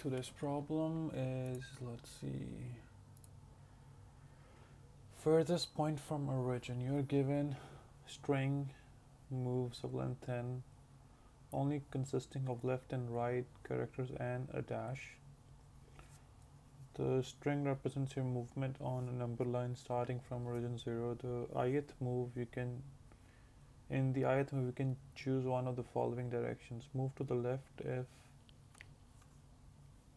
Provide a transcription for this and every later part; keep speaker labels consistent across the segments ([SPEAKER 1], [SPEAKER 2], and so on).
[SPEAKER 1] Today's problem is, let's see, furthest point from origin. You're given string moves of length 10, only consisting of left and right characters and a dash. The string represents your movement on a number line starting from origin 0. In the ith move, you can choose one of the following directions. Move to the left if,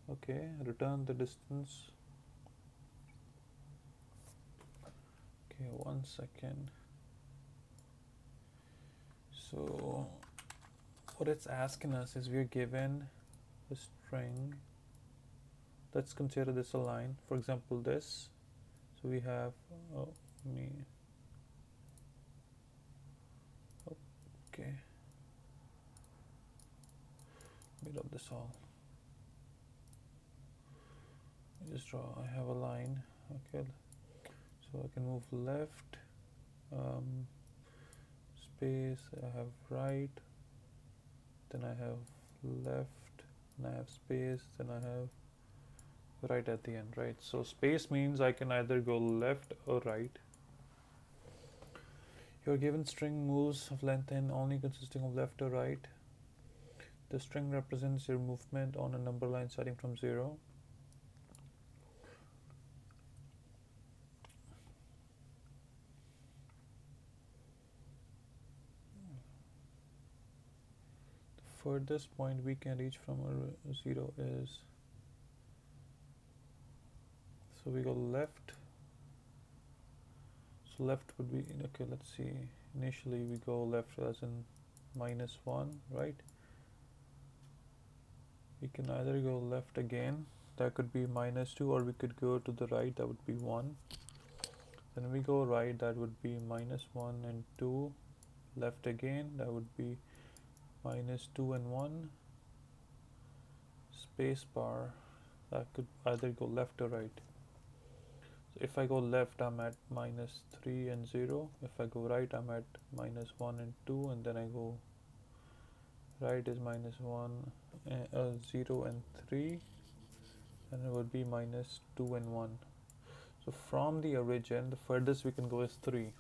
[SPEAKER 1] okay, return the distance. Okay, 1 second. So what it's asking us is we're given a string. Let's consider this a line. For example, this. So we have okay. Let me rub this all. Let me just draw. I have a line. Okay. So I can move left, space, I have right, then I have left, and I have space, then I have right at the end, right? So space means I can either go left or right. You're given string moves of length n only consisting of left or right. The string represents your movement on a number line starting from 0. Furthest point we can reach from 0 is, so we go left, so left would be, okay, let's see, initially we go left as in -1, right? We can either go left again, that could be -2, or we could go to the right, that would be 1. Then we go right, that would be -1 and 2, left again, that would be -2 and 1, space bar, that could either go left or right. So if I go left, I'm at -3 and 0. If I go right, I'm at -1 and 2, and then I go right is -1, 0 and 3, and it would be -2 and 1. So from the origin, the furthest we can go is 3.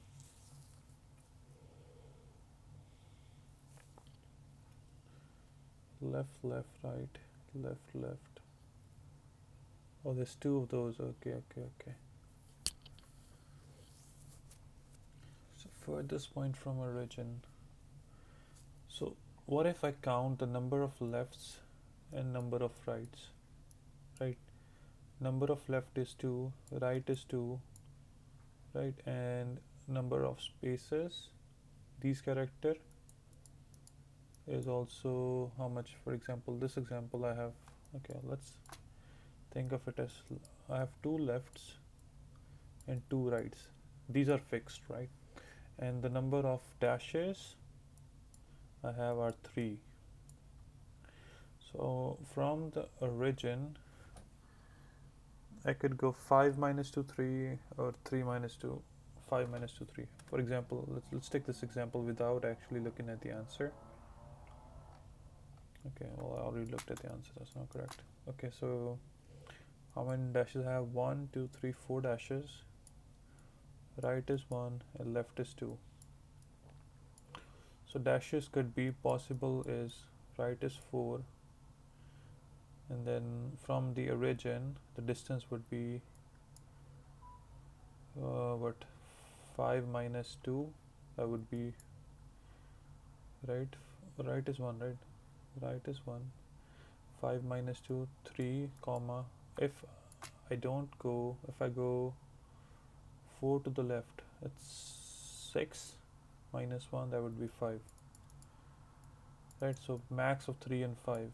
[SPEAKER 1] Left, left, right, left, left. Oh, there's 2 of those. Okay. So furthest point from origin. So what if I count the number of lefts and number of rights? Right? Number of left is 2, right is 2, right? And number of spaces, these character is also how much? For example, this example I have, okay, let's think of it as I have 2 lefts and 2 rights. These are fixed, right? And the number of dashes I have are 3. So from the origin, I could go 5 minus 2, 3, or 3 minus 2, 5 minus 2, 3. For example, let's take this example without actually looking at the answer. Okay, well, I already looked at the answer, that's not correct. Okay, so how many dashes I have? 1, 2, 3, 4 dashes. Right is 1 and left is 2. So dashes could be possible is right is 4, and then from the origin the distance would be 5 minus 2, that would be right is 1, right is 1, 5 minus 2, 3 comma, if I go 4 to the left, it's 6 minus 1, that would be 5, right? So max of 3 and 5.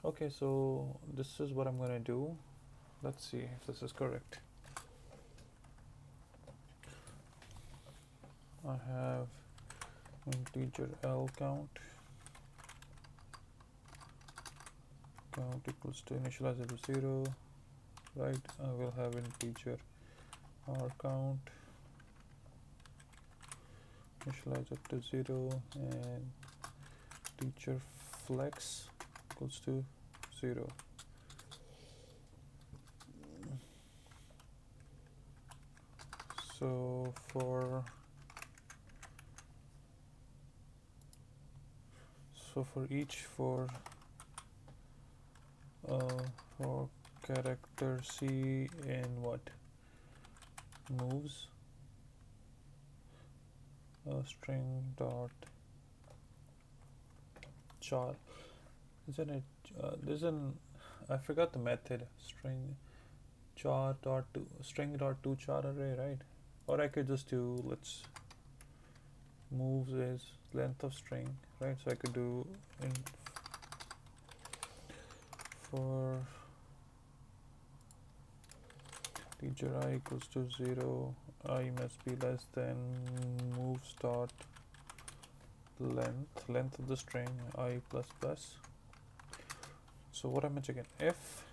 [SPEAKER 1] Okay, so this is what I'm going to do. Let's see if this is correct. I have integer L count equals to initialize it to 0, right? I will have integer R count initialize it to 0, and teacher flex equals to 0. So for each for character C in what moves, string dot char, isn't it? There's an, I forgot the method, string char dot to string dot to char array, right? Or I could just do, let's moves is length of string, right? So I could do in for teacher I equals to 0, I must be less than moves dot length of the string I plus plus. So what am I checking? If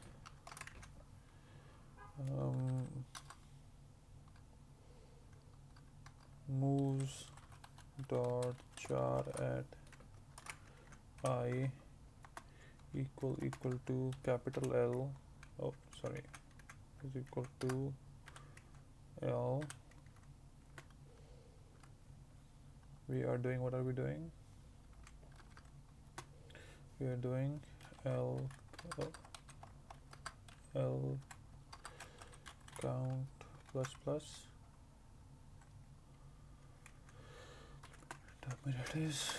[SPEAKER 1] moves dot char at I equal to capital L, oh sorry, is equal to L, we are doing, what are we doing? We are doing L count plus plus, it is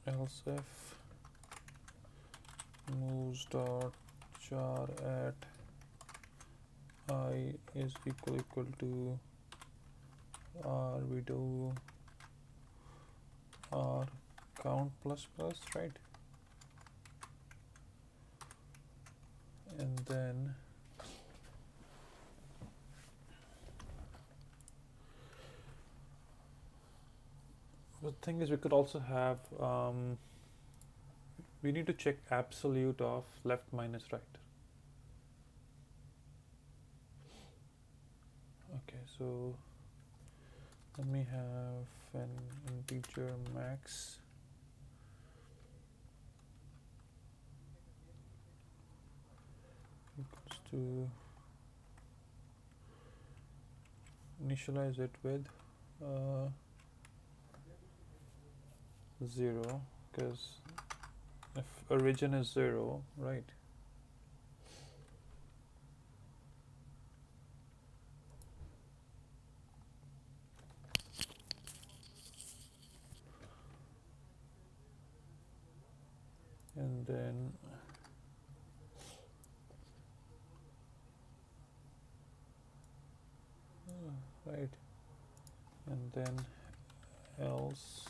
[SPEAKER 1] else if moves dot char at I is equal to R, we do R count plus plus, right? And then the thing is, we could also have we need to check absolute of left minus right. Okay, so let me have an integer max equals to, initialize it with 0, because if origin is 0, right? And then right, and then else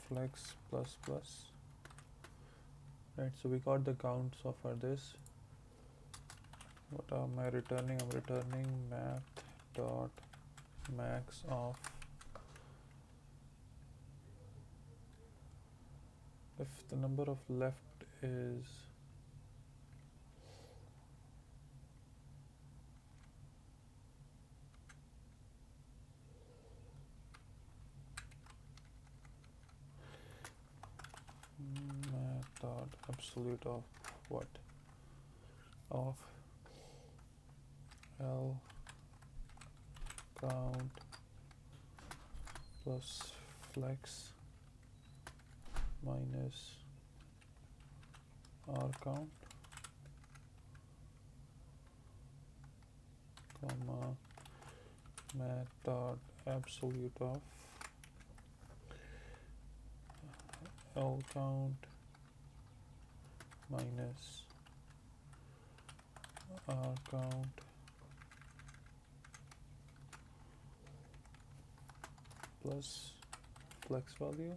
[SPEAKER 1] flex plus plus, right? So we got the counts of our this. What am I returning? I'm returning math dot max of, if the number of left is math dot absolute of what? Of L count plus flex minus R count, comma math dot absolute of L count minus R count plus flex value.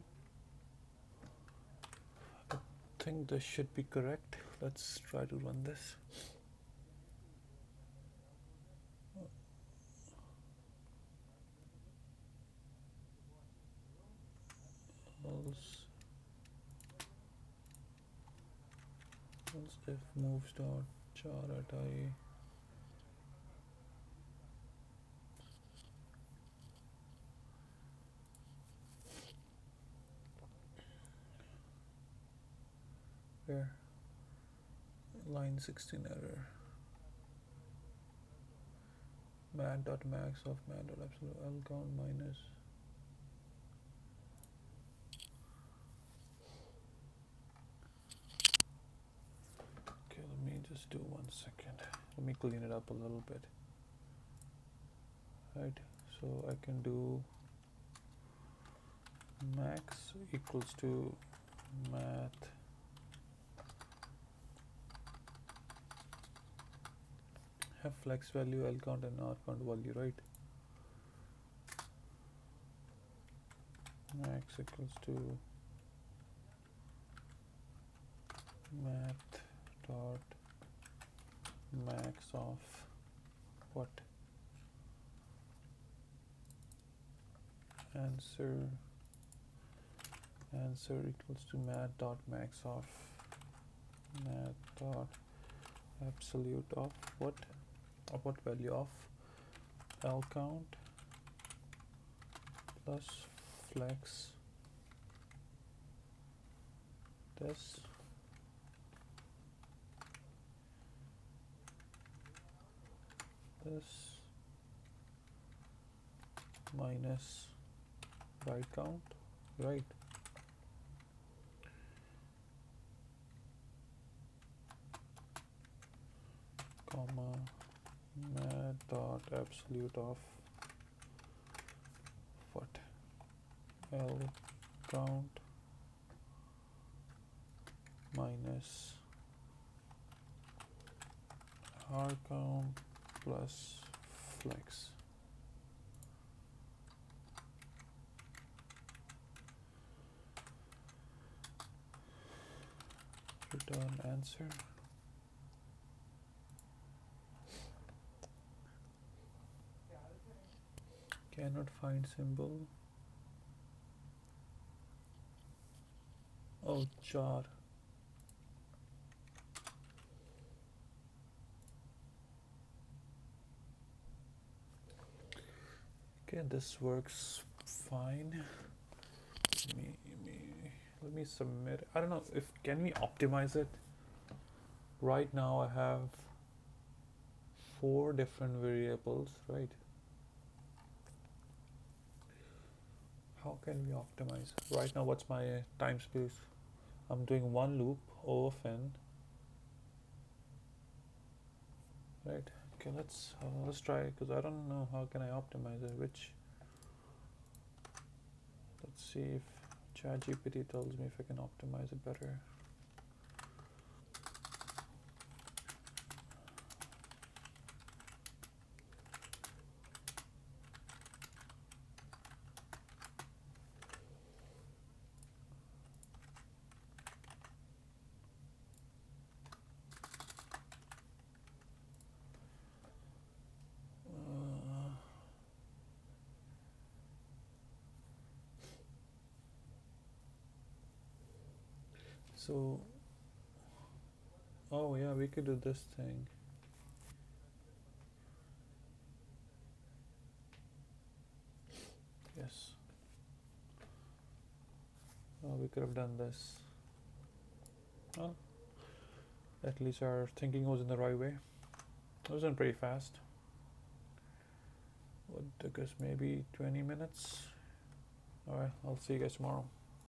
[SPEAKER 1] I think this should be correct. Let's try to run this. Else if moves dot char at I error, line 16 error, mat.max of mat.absolute L count minus. Okay, let me just do 1 second. Let me clean it up a little bit. Right, so I can do max equals to math have flex value, L count and R count value, right? Max equals to math dot max of what? Answer equals to math dot max of math dot absolute of what? Of what value? Of L count plus flex this minus right count, right? Comma math dot absolute of what? L count minus R count plus flex. Return answer. Cannot find symbol. Oh, jar. Okay, this works fine. Let me submit. I don't know if can we optimize it. Right now I have 4 different variables, right? How can we optimize? Right now, what's my time space? I'm doing one loop O of n. Right. Okay, let's try because I don't know how can I optimize it. Let's see if ChatGPT tells me if I can optimize it better. So, oh yeah, we could do this thing. Yes. Oh, we could have done this. Well, at least our thinking was in the right way. It was done pretty fast. What took us maybe 20 minutes. Alright, I'll see you guys tomorrow.